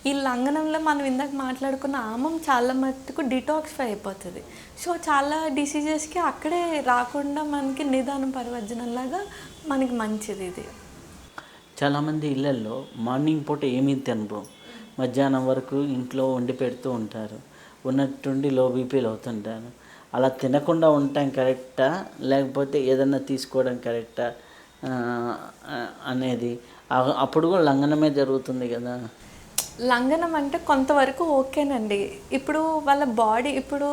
ఈ లంఘనంలో మనం ఇందాక మాట్లాడుకున్న ఆమం చాలా మట్టుకు డిటాక్సిఫై అయిపోతుంది. సో, చాలా డిసీజెస్‌కి అక్కడే రాకుండా మనకి నిదానం పరవర్జనంలాగా మనకి మంచిది ఇది. చాలామంది ఇళ్ళల్లో మార్నింగ్ పూట ఏమీ తినరు. మధ్యాహ్నం వరకు ఇంట్లో వండి పెడుతూ ఉంటారు. ఉన్నట్టుండి లో బీపీలు అవుతుంటారు. అలా తినకుండా ఉండటం కరెక్టా? లేకపోతే ఏదన్నా తీసుకోవడం కరెక్టా? అనేది అప్పుడు కూడా లంఘనమే జరుగుతుంది కదా! లంఘనం అంటే కొంతవరకు ఓకేనండి. ఇప్పుడు వాళ్ళ బాడీ ఇప్పుడు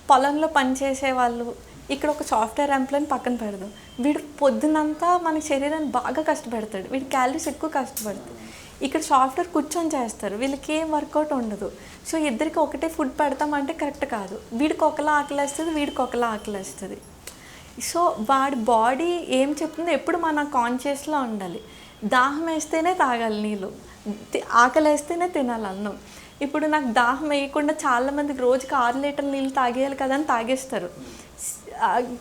పొలంలో పనిచేసే వాళ్ళు, ఇక్కడ ఒక సాఫ్ట్‌వేర్ ఎంప్లాయ్‌ని పక్కన పెడదాం. వీడు పొద్దునంతా మన శరీరాన్ని బాగా కష్టపెడతాడు. వీడు క్యాలరీస్ ఎక్కువ కష్టపడతాయి. ఇక్కడ సాఫ్ట్‌వేర్ కూర్చొని చేస్తారు. వీళ్ళకి ఏం వర్కౌట్ ఉండదు. సో, ఇద్దరికి ఒకటే ఫుడ్ పెడతామంటే కరెక్ట్ కాదు. వీడికి ఒకలా ఆకలేస్తది, వీడికి ఒకలా ఆకలేస్తది. సో, వాడి బాడీ ఏం చెప్తుందో ఎప్పుడు మన కాన్షియస్‌లో ఉండాలి. దాహం వేస్తేనే తాగాలి నీళ్ళు. ఆకలేస్తేనే తినాలి అన్నం. ఇప్పుడు నాకు దాహం వేయకుండా చాలామందికి రోజుకి 6 లీటర్ల నీళ్ళు తాగేయాలి కదా అని తాగేస్తారు.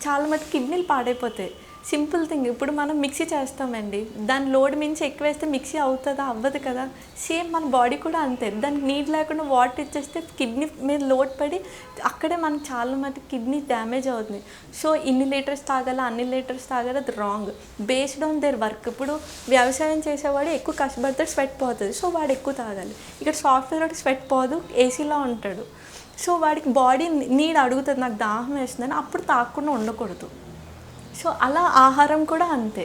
చాలా మటుకు కిడ్నీలు పాడైపోతాయి. సింపుల్ థింగ్ ఇప్పుడు మనం మిక్సీ చేస్తామండి. దాని లోడ్ మించి ఎక్కువేస్తే మిక్సీ అవుతదా? అవ్వదు కదా! సేమ్ మన బాడీ కూడా అంతే. దానికి నీడ్ లేకుండా వాటర్ ఇచ్చేస్తే కిడ్నీ మీద లోడ్ పడి అక్కడే మనకు చాలా మటుకు కిడ్నీ డ్యామేజ్ అవుతుంది. సో, ఇన్ని లీటర్స్ తాగాలా, అన్ని లీటర్స్ తాగాలా అది wrong. Based on their work. ఇప్పుడు వ్యవసాయం చేసేవాడు ఎక్కువ కష్టపడతాడు, స్వెట్ పోతది. సో, వాడు ఎక్కువ తాగాలి. ఇక్కడ సాఫ్ట్‌వేర్ వాడికి స్వెట్ పోదు, ఏసీలో ఉంటాడు. సో, వాడికి బాడీ నీడ్ అడుగుతది నాకు దాహం వేస్తుందని. అప్పుడు తాగకుండా ఉండకూడదు. సో, అలా ఆహారం కూడా అంతే.